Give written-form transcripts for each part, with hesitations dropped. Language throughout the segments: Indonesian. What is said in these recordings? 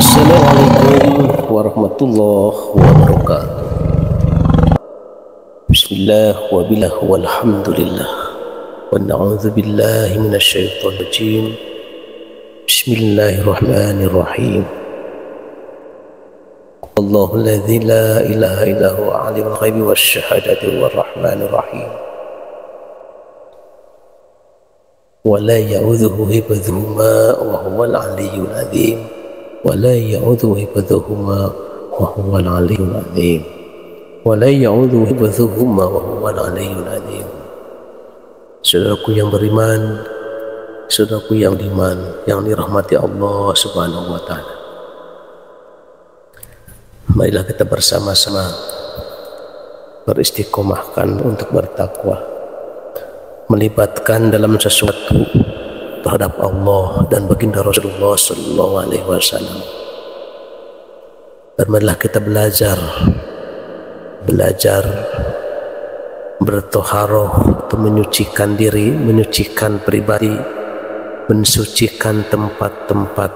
Assalamualaikum warahmatullahi wabarakatuh. Bismillah wa billah walhamdulillah wa na'udzu billahi minasyaitonir rajim. Bismillahirrahmanirrahim. Allahu alladzi la ilaha illa huwa alimul ghaibi wasyahadati huwar rahmanir rahim. Wa la ya'udzuhu hifdzuhuma wa huwal aliyyul azim. ولا يعوذ حفظهما وهو العلي العظيم ولا يعوذ حفظهما وهو العلي العظيم. Saudaraku yang beriman, saudaraku yang beriman yang dirahmati Allah Subhanahu wa taala. Marilah kita bersama-sama beristiqomahkan untuk bertakwa, melibatkan dalam sesuatu terhadap Allah dan baginda Rasulullah sallallahu alaihi wasallam. Dan marilah kita belajar bertoharoh atau menyucikan diri, menyucikan pribadi, mensucikan tempat-tempat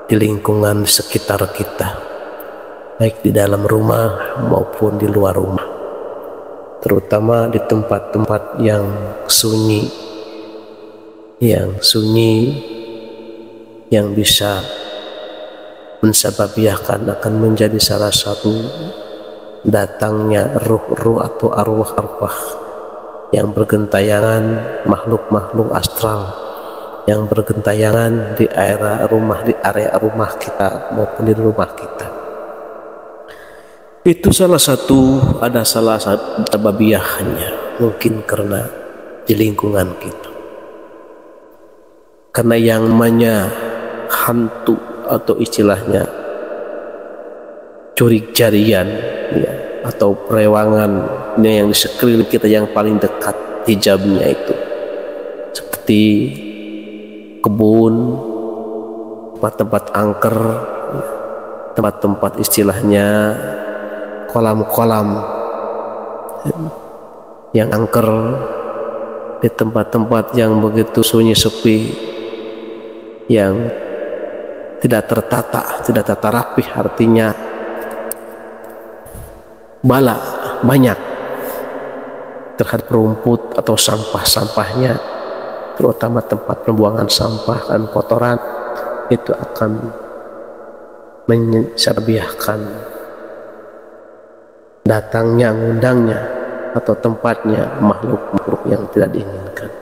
di lingkungan sekitar kita, baik di dalam rumah maupun di luar rumah, terutama di tempat-tempat yang sunyi, yang bisa mensababiahkan akan menjadi salah satu datangnya ruh-ruh atau arwah-arwah yang bergentayangan, makhluk-makhluk astral yang bergentayangan di area rumah kita maupun di rumah kita. Itu ada salah satu sababiahnya, mungkin karena di lingkungan kita. Karena yang namanya hantu atau istilahnya curi jarian ya, atau perewangan yang di sekeliling kita yang paling dekat hijabnya itu seperti kebun, tempat-tempat angker, tempat-tempat istilahnya kolam-kolam yang angker, di tempat-tempat yang begitu sunyi sepi, yang tidak tertata, tidak tata rapih, artinya bala banyak terhadap rumput atau sampah-sampahnya, terutama tempat pembuangan sampah dan kotoran, itu akan mensabiahkan datangnya, ngundangnya atau tempatnya makhluk-makhluk yang tidak diinginkan.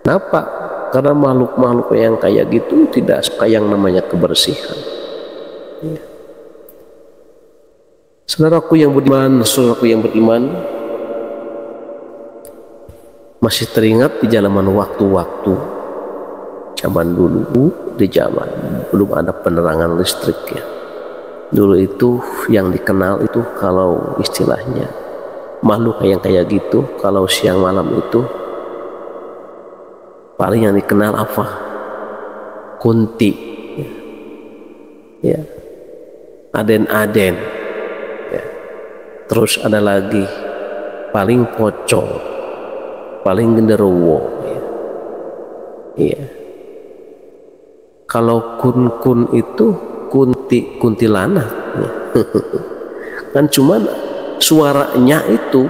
Kenapa? Karena makhluk-makhluk yang kayak gitu tidak suka yang namanya kebersihan. Ya. Saudaraku yang beriman, masih teringat di zaman waktu-waktu zaman dulu, di zaman belum ada penerangan listrik ya. Dulu itu yang dikenal itu kalau istilahnya makhluk yang kayak gitu, kalau siang malam itu paling yang dikenal apa? Kunti ya. Aden-aden ya. Terus ada lagi paling pocong, paling genderuwo ya. Iya. Kalau kun-kun itu kuntilanak ya. Kan cuman suaranya itu,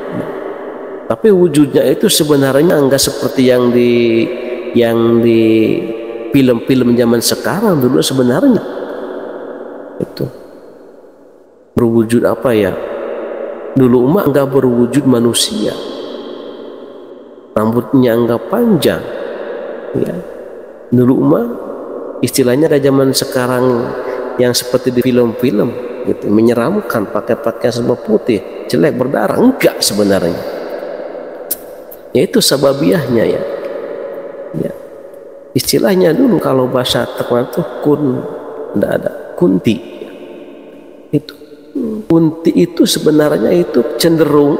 tapi wujudnya itu sebenarnya enggak seperti yang di film-film zaman sekarang. Dulu sebenarnya itu berwujud apa ya? Dulu mah enggak berwujud manusia, rambutnya enggak panjang ya. Dulu mah istilahnya ada zaman sekarang yang seperti di film-film gitu, menyeramkan, pakai pakaian serba putih, jelek, berdarah. Enggak sebenarnya. Yaitu sababiahnya ya. Ya. Istilahnya dulu kalau bahasa terkenal itu tidak ada kunti. Itu kunti itu sebenarnya itu cenderung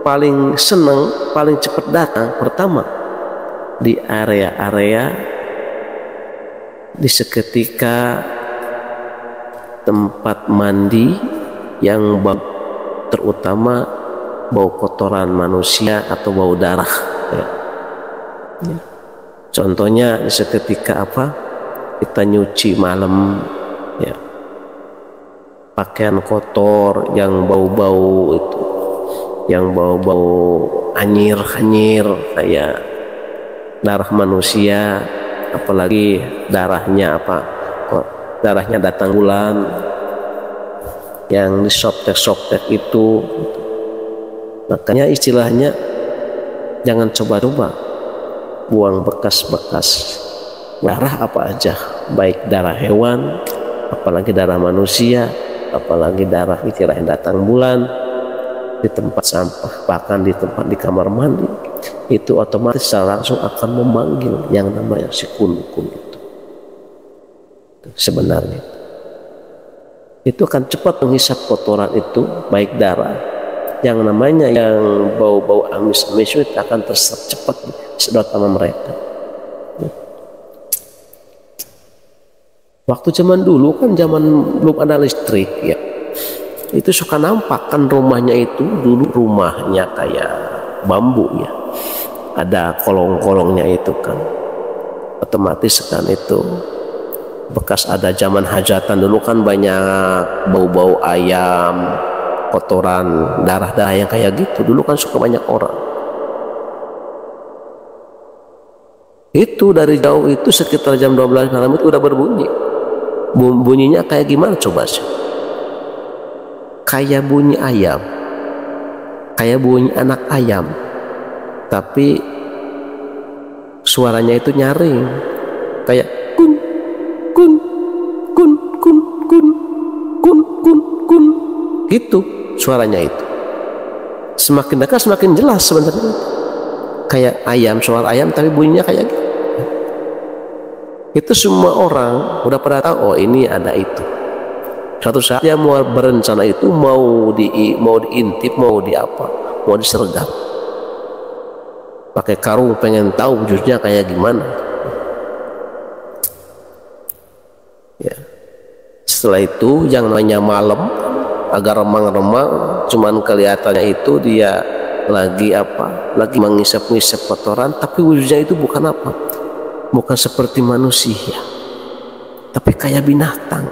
paling senang, paling cepat datang pertama di area-area di seketika tempat mandi yang terutama bau kotoran manusia atau bau darah ya. Ya. Contohnya seketika apa? kita nyuci malam, ya, pakaian kotor yang bau-bau itu, yang bau-bau anyir kayak darah manusia, apalagi darahnya darahnya datang bulan yang disoptek itu. Makanya istilahnya jangan coba-coba buang bekas-bekas darah apa aja, baik darah hewan, apalagi darah manusia, apalagi darah yang datang bulan di tempat sampah, bahkan di kamar mandi, itu otomatis secara langsung akan memanggil yang namanya si kun-kun itu. Sebenarnya itu akan cepat menghisap kotoran itu, baik darah, yang namanya yang bau-bau amis-amis itu akan terserap cepat sedot sama mereka. Waktu zaman dulu kan belum ada listrik, ya, itu suka nampak kan rumahnya itu dulu rumahnya kayak bambu, ya, ada kolong-kolongnya itu kan, otomatis kan itu bekas ada zaman hajatan dulu kan banyak bau-bau ayam, kotoran, darah-darah yang kayak gitu dulu kan suka banyak orang. Itu dari jauh itu sekitar jam 12 malam itu udah berbunyi. Bunyinya kayak gimana coba sih? Kayak bunyi ayam, kayak bunyi anak ayam, tapi suaranya itu nyaring, kayak kun kun kun kun kun kun kun kun gitu suaranya itu. Semakin dekat semakin jelas sebenarnya, kayak ayam, suara ayam tapi bunyinya kayak gitu. Itu semua orang udah pada tahu, oh ini ada itu. Suatu saat dia mau berencana itu, mau diintip, mau disergap, pakai karung, pengen tahu wujudnya kayak gimana. Ya. Setelah itu yang namanya malam agak remang-remang, cuman kelihatannya itu dia lagi mengisap-ngisap kotoran, tapi wujudnya itu bukan seperti manusia, tapi kayak binatang.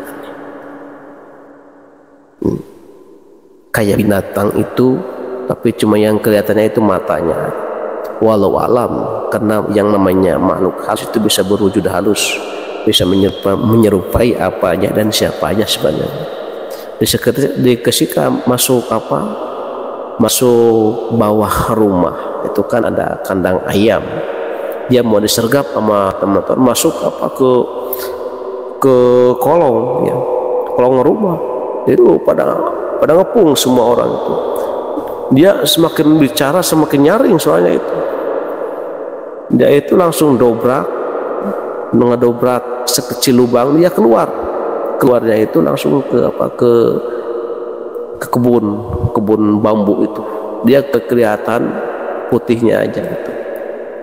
Kayak binatang itu, tapi cuma yang kelihatannya itu matanya. Walau alam, karena yang namanya makhluk halus itu bisa berwujud halus, bisa menyerupai apa aja dan siapa aja sebenarnya. Ketika masuk bawah rumah itu kan ada kandang ayam, dia mau disergap sama teman-teman, masuk ke kolong, ya, kolong rumah itu pada ngepung semua orang itu. Dia semakin bicara semakin nyaring soalnya itu. Dia itu langsung ngedobrak sekecil lubang, dia keluarnya itu langsung ke kebun bambu itu. Dia kelihatan putihnya aja itu.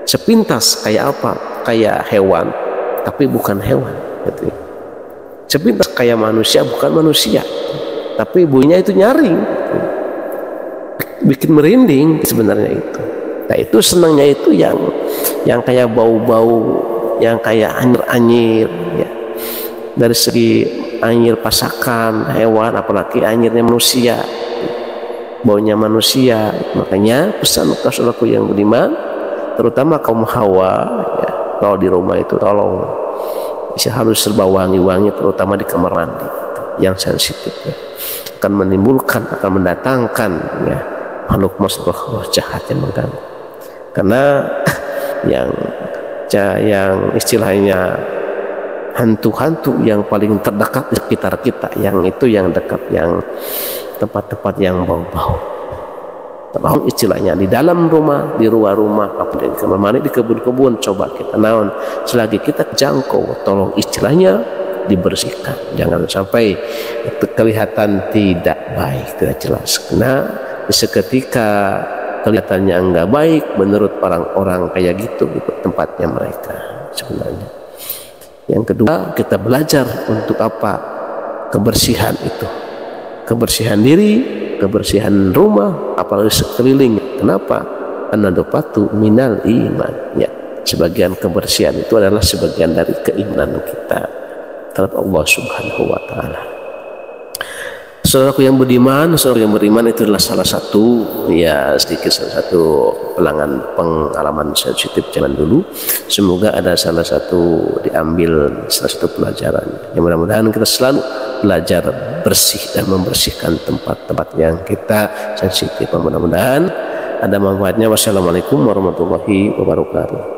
Sepintas kayak kayak hewan, tapi bukan hewan gitu. Sepintas kayak manusia, bukan manusia, tapi bunyinya itu nyaring, bikin merinding sebenarnya itu. Nah itu senangnya itu yang kayak bau-bau, yang kayak anyir-anyir, ya. Dari segi anyir pasakan hewan, apalagi anyirnya manusia, baunya manusia. Makanya pesan saudaraku yang budiman, terutama kaum hawa, ya, kalau di rumah itu tolong harus serba wangi-wangi, terutama di kamar mandi yang sensitif, ya. Akan mendatangkan, ya, makhluk jahat yang mengganggu. Karena yang istilahnya hantu-hantu yang paling terdekat di sekitar kita, yang dekat, yang tempat-tempat yang bau-bau. Termasuk istilahnya di dalam rumah, di luar rumah, apa di kamar mandi, di kebun-kebun, coba kita naon selagi kita jangkau, tolong istilahnya dibersihkan, jangan sampai itu kelihatan tidak baik, tidak jelas. Karena seketika kelihatannya enggak baik menurut orang-orang kayak gitu tempatnya mereka sebenarnya. Yang kedua, kita belajar untuk apa? Kebersihan itu, kebersihan diri, kebersihan rumah, apalagi sekeliling. Kenapa? An-nadhafatu minal iman, ya. Sebagian kebersihan itu adalah sebagian dari keimanan kita. terhadap Allah Subhanahu wa taala. Saudaraku yang beriman, saudara yang beriman, itu adalah salah satu pengalaman sensitif zaman dulu. Semoga ada salah satu pelajaran. Yang mudah-mudahan kita selalu belajar bersih dan membersihkan tempat-tempat yang kita sensitif. Mudah-mudahan ada manfaatnya. Wassalamualaikum warahmatullahi wabarakatuh.